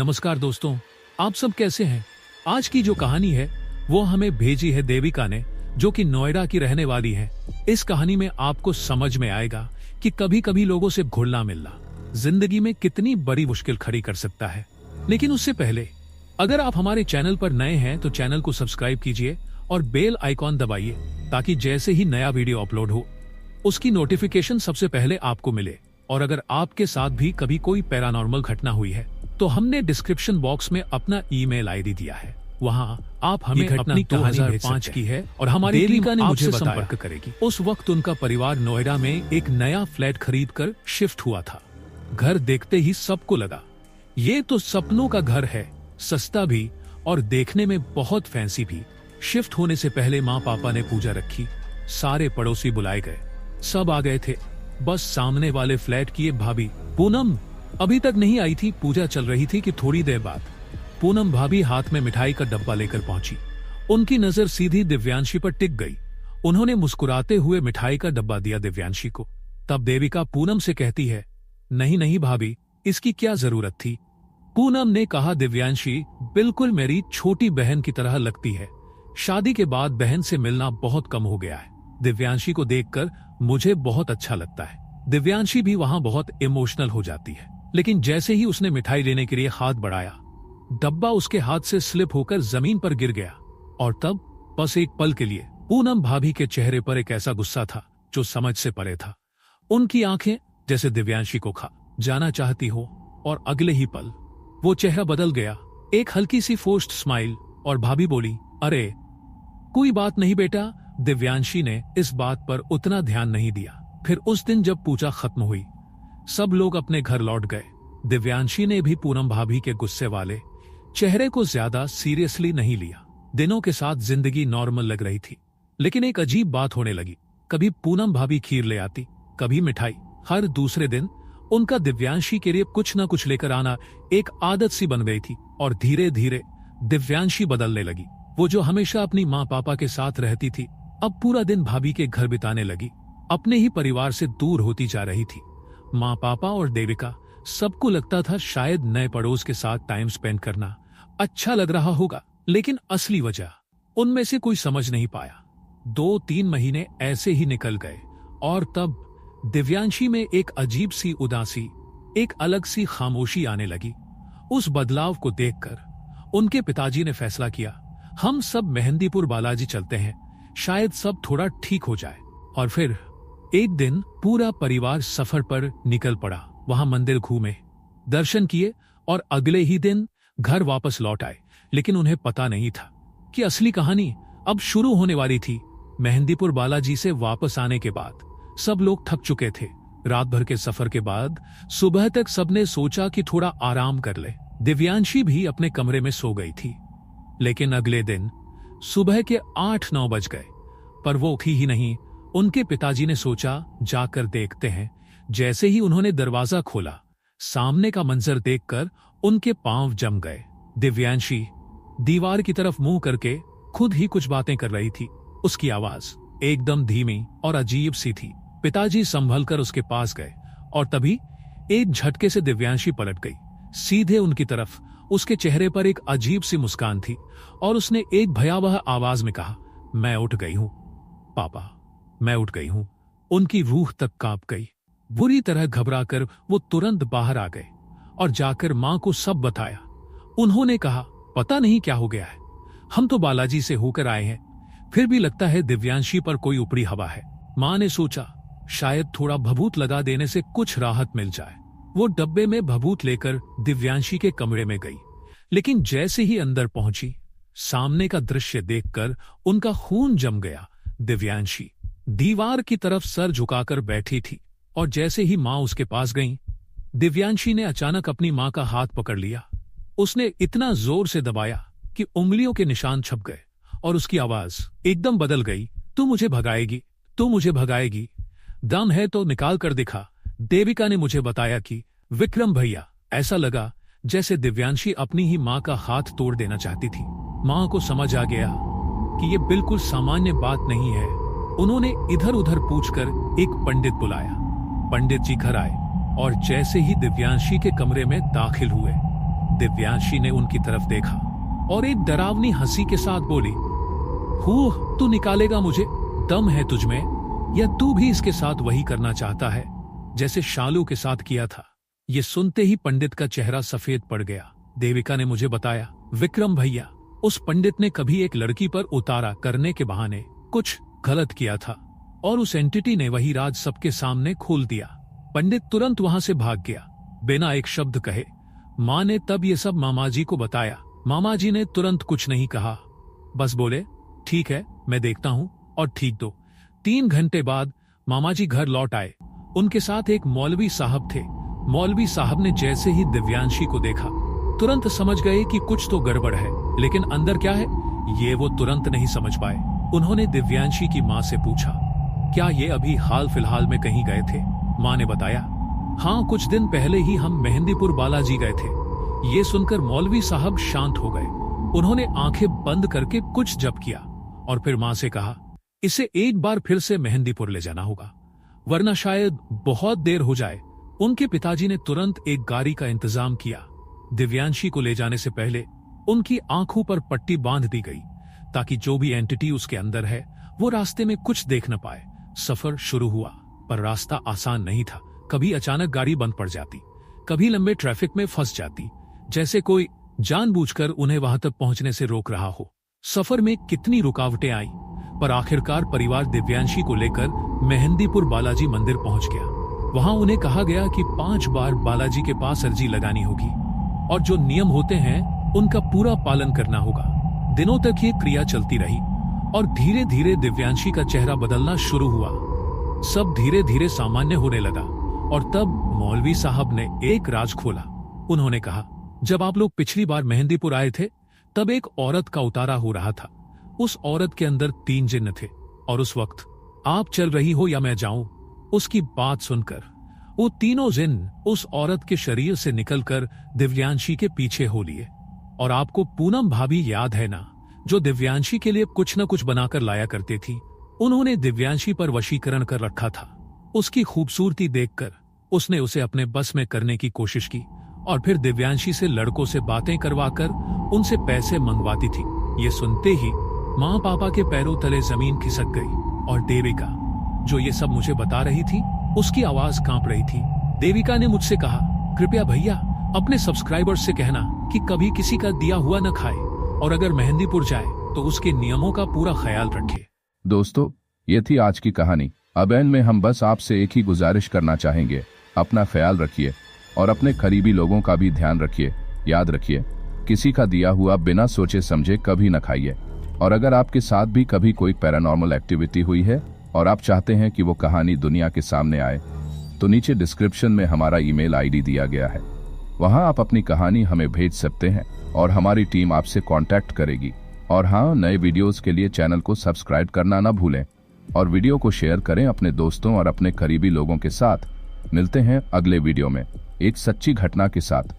नमस्कार दोस्तों, आप सब कैसे हैं? आज की जो कहानी है वो हमें भेजी है देविका ने, जो कि नोएडा की रहने वाली है। इस कहानी में आपको समझ में आएगा कि कभी कभी लोगों से घुलना मिलना जिंदगी में कितनी बड़ी मुश्किल खड़ी कर सकता है। लेकिन उससे पहले अगर आप हमारे चैनल पर नए हैं तो चैनल को सब्सक्राइब कीजिए और बेल आइकॉन दबाइए, ताकि जैसे ही नया वीडियो अपलोड हो उसकी नोटिफिकेशन सबसे पहले आपको मिले। और अगर आपके साथ भी कभी कोई पैरानॉर्मल घटना हुई है तो हमने डिस्क्रिप्शन बॉक्स में अपना ईमेल आईडी दिया है, वहाँ आप हमें अपनी कहानी 2005 की है और हमारी देविका ने मुझे संपर्क करेगी। उस वक्त उनका परिवार नोएडा में एक नया फ्लैट खरीदकर शिफ्ट हुआ था। घर देखते ही सबको लगा ये तो सपनों का घर है, सस्ता भी और देखने में बहुत फैंसी भी। शिफ्ट होने से पहले माँ पापा ने पूजा रखी, सारे पड़ोसी बुलाए गए, सब आ गए थे। बस सामने वाले फ्लैट की एक भाभी पूनम अभी तक नहीं आई थी। पूजा चल रही थी कि थोड़ी देर बाद पूनम भाभी हाथ में मिठाई का डब्बा लेकर पहुंची। उनकी नजर सीधी दिव्यांशी पर टिक गई। उन्होंने मुस्कुराते हुए मिठाई का डब्बा दिया दिव्यांशी को। तब देविका पूनम से कहती है, नहीं नहीं भाभी, इसकी क्या जरूरत थी? पूनम ने कहा, दिव्यांशी बिल्कुल मेरी छोटी बहन की तरह लगती है। शादी के बाद बहन से मिलना बहुत कम हो गया है। दिव्यांशी को देखकर मुझे बहुत अच्छा लगता है। दिव्यांशी भी वहां बहुत इमोशनल हो जाती है, लेकिन जैसे ही उसने मिठाई लेने के लिए हाथ बढ़ाया, डब्बा उसके हाथ से स्लिप होकर जमीन पर गिर गया। और तब बस एक पल के लिए पूनम भाभी के चेहरे पर एक ऐसा गुस्सा था जो समझ से परे था। उनकी आंखें जैसे दिव्यांशी को खा जाना चाहती हो, और अगले ही पल वो चेहरा बदल गया। एक हल्की सी फोर्स्ड स्माइल, और भाभी बोली, अरे कोई बात नहीं बेटा। दिव्यांशी ने इस बात पर उतना ध्यान नहीं दिया। फिर उस दिन जब पूजा खत्म हुई, सब लोग अपने घर लौट गए। दिव्यांशी ने भी पूनम भाभी के गुस्से वाले चेहरे को ज्यादा सीरियसली नहीं लिया। दिनों के साथ जिंदगी नॉर्मल लग रही थी, लेकिन एक अजीब बात होने लगी। कभी पूनम भाभी खीर ले आती, कभी मिठाई। हर दूसरे दिन उनका दिव्यांशी के लिए कुछ न कुछ लेकर आना एक आदत सी बन गई थी। और धीरे धीरे दिव्यांशी बदलने लगी। वो जो हमेशा अपनी माँ पापा के साथ रहती थी, अब पूरा दिन भाभी के घर बिताने लगी। अपने ही परिवार से दूर होती जा रही थी। माँ पापा और देविका सबको लगता था शायद नए पड़ोस के साथ टाइम स्पेंड करना अच्छा लग रहा होगा, लेकिन असली वजह उनमें से कोई समझ नहीं पाया। 2-3 महीने ऐसे ही निकल गए, और तब दिव्यांशी में एक अजीब सी उदासी, एक अलग सी खामोशी आने लगी। उस बदलाव को देखकर उनके पिताजी ने फैसला किया, हम सब मेहंदीपुर बालाजी चलते हैं, शायद सब थोड़ा ठीक हो जाए। और फिर एक दिन पूरा परिवार सफर पर निकल पड़ा। वहां मंदिर घूमे, दर्शन किए और अगले ही दिन घर वापस लौट आए। लेकिन उन्हें पता नहीं था कि असली कहानी अब शुरू होने वाली थी। मेहंदीपुर बालाजी से वापस आने के बाद सब लोग थक चुके थे। रात भर के सफर के बाद सुबह तक सबने सोचा कि थोड़ा आराम कर ले। दिव्यांशी भी अपने कमरे में सो गई थी। लेकिन अगले दिन सुबह के 8-9 बज गए, पर वो उठी ही नहीं। उनके पिताजी ने सोचा जाकर देखते हैं। जैसे ही उन्होंने दरवाजा खोला, सामने का मंजर देखकर उनके पांव जम गए। दिव्यांशी दीवार की तरफ मुंह करके खुद ही कुछ बातें कर रही थी। उसकी आवाज एकदम धीमी और अजीब सी थी। पिताजी संभल कर उसके पास गए, और तभी एक झटके से दिव्यांशी पलट गई सीधे उनकी तरफ। उसके चेहरे पर एक अजीब सी मुस्कान थी, और उसने एक भयावह आवाज में कहा, मैं उठ गई हूं पापा, मैं उठ गई हूं। उनकी रूह तक कांप गई। बुरी तरह घबराकर वो तुरंत बाहर आ गए और जाकर मां को सब बताया। उन्होंने कहा, पता नहीं क्या हो गया है, हम तो बालाजी से होकर आए हैं, फिर भी लगता है दिव्यांशी पर कोई ऊपरी हवा है। मां ने सोचा शायद थोड़ा भभूत लगा देने से कुछ राहत मिल जाए। वो डब्बे में भभूत लेकर दिव्यांशी के कमरे में गई, लेकिन जैसे ही अंदर पहुंची, सामने का दृश्य देखकर उनका खून जम गया। दिव्यांशी दीवार की तरफ सर झुकाकर बैठी थी, और जैसे ही मां उसके पास गईं, दिव्यांशी ने अचानक अपनी मां का हाथ पकड़ लिया। उसने इतना जोर से दबाया कि उंगलियों के निशान छप गए, और उसकी आवाज एकदम बदल गई, तू मुझे भगाएगी, तू मुझे भगाएगी, दम है तो निकाल कर दिखा। देविका ने मुझे बताया कि विक्रम भैया, ऐसा लगा जैसे दिव्यांशी अपनी ही मां का हाथ तोड़ देना चाहती थी। मां को समझ आ गया कि ये बिल्कुल सामान्य बात नहीं है। उन्होंने इधर उधर पूछकर एक पंडित बुलाया। पंडित जी घर आए और जैसे ही दिव्यांशी के कमरे में दाखिल हुए, दिव्यांशी ने उनकी तरफ देखा और एक डरावनी हंसी के साथ बोली, हूँ, तू निकालेगा मुझे? दम है तुझमें? या तू भी इसके साथ वही करना चाहता है जैसे शालू के साथ किया था? ये सुनते ही पंडित का चेहरा सफेद पड़ गया। देविका ने मुझे बताया, विक्रम भैया, उस पंडित ने कभी एक लड़की पर उतारा करने के बहाने कुछ गलत किया था और उस एंटिटी ने वही राज सबके सामने खोल दिया। पंडित तुरंत वहां से भाग गया बिना एक शब्द कहे। माँ ने तब ये सब मामाजी को बताया। मामाजी ने तुरंत कुछ नहीं कहा, बस बोले, ठीक है, मैं देखता हूँ और ठीक दो। 3 घंटे बाद मामाजी घर लौट आए। उनके साथ एक मौलवी साहब थे। मौलवी साहब ने जैसे ही दिव्यांशी को देखा तुरंत समझ गए कि कुछ तो गड़बड़ है, लेकिन अंदर क्या है ये वो तुरंत नहीं समझ पाए। उन्होंने दिव्यांशी की माँ से पूछा, क्या ये अभी हाल फिलहाल में कहीं गए थे? माँ ने बताया, हाँ, कुछ दिन पहले ही हम मेहंदीपुर बालाजी गए थे। ये सुनकर मौलवी साहब शांत हो गए। उन्होंने आंखें बंद करके कुछ जप किया और फिर माँ से कहा, इसे एक बार फिर से मेहंदीपुर ले जाना होगा, वरना शायद बहुत देर हो जाए। उनके पिताजी ने तुरंत एक गाड़ी का इंतजाम किया। दिव्यांशी को ले जाने से पहले उनकी आंखों पर पट्टी बांध दी गई ताकि जो भी एंटिटी उसके अंदर है वो रास्ते में कुछ देख न पाए। सफर शुरू हुआ, पर रास्ता आसान नहीं था। कभी अचानक गाड़ी बंद पड़ जाती, कभी लंबे ट्रैफिक में फंस जाती, जैसे कोई जानबूझकर उन्हें वहां तक पहुंचने से रोक रहा हो। सफर में कितनी रुकावटें आई, पर आखिरकार परिवार दिव्यांशी को लेकर मेहंदीपुर बालाजी मंदिर पहुंच गया। वहां उन्हें कहा गया कि 5 बार बालाजी के पास अर्जी लगानी होगी और जो नियम होते हैं उनका पूरा पालन करना होगा। दिनों तक ये क्रिया चलती रही और धीरे धीरे दिव्यांशी का चेहरा बदलना शुरू हुआ। सब धीरे धीरे सामान्य होने लगा और तब मौलवी साहब ने एक राज खोला। उन्होंने कहा, जब आप लोग पिछली बार मेहंदीपुर आए थे तब एक औरत का उतारा हो रहा था। उस औरत के अंदर 3 जिन्न थे और उस वक्त आप चल रही हो या मैं जाऊं, उसकी बात सुनकर वो तीनों जिन्न उस औरत के शरीर से निकलकर दिव्यांशी के पीछे हो लिए। और आपको पूनम भाभी याद है ना, जो दिव्यांशी के लिए कुछ न कुछ बनाकर लाया करती थी? उन्होंने दिव्यांशी पर वशीकरण कर रखा था। उसकी खूबसूरती देखकर उसने उसे अपने बस में करने की कोशिश की और फिर दिव्यांशी से लड़कों से बातें करवाकर उनसे पैसे मंगवाती थी। ये सुनते ही माँ पापा के पैरों तले जमीन खिसक गई और देविका, जो ये सब मुझे बता रही थी, उसकी आवाज कांप रही थी। देविका ने मुझसे कहा, कृपया भैया अपने सब्सक्राइबर्स से कहना कि कभी किसी का दिया हुआ न खाए और अगर मेहंदीपुर जाए तो उसके नियमों का पूरा ख्याल रखे। दोस्तों, ये थी आज की कहानी। अब एंड में हम बस आपसे एक ही गुजारिश करना चाहेंगे, अपना ख्याल रखिए और अपने करीबी लोगों का भी ध्यान रखिए। याद रखिए, किसी का दिया हुआ बिना सोचे समझे कभी न खाइए। और अगर आपके साथ भी कभी कोई पैरानॉर्मल एक्टिविटी हुई है और आप चाहते हैं कि वो कहानी दुनिया के सामने आए, तो नीचे डिस्क्रिप्शन में हमारा ईमेल आईडी दिया गया है। वहां आप अपनी कहानी हमें भेज सकते हैं और हमारी टीम आपसे कांटेक्ट करेगी। और हाँ, नए वीडियोस के लिए चैनल को सब्सक्राइब करना ना भूलें और वीडियो को शेयर करें अपने दोस्तों और अपने करीबी लोगों के साथ। मिलते हैं अगले वीडियो में एक सच्ची घटना के साथ।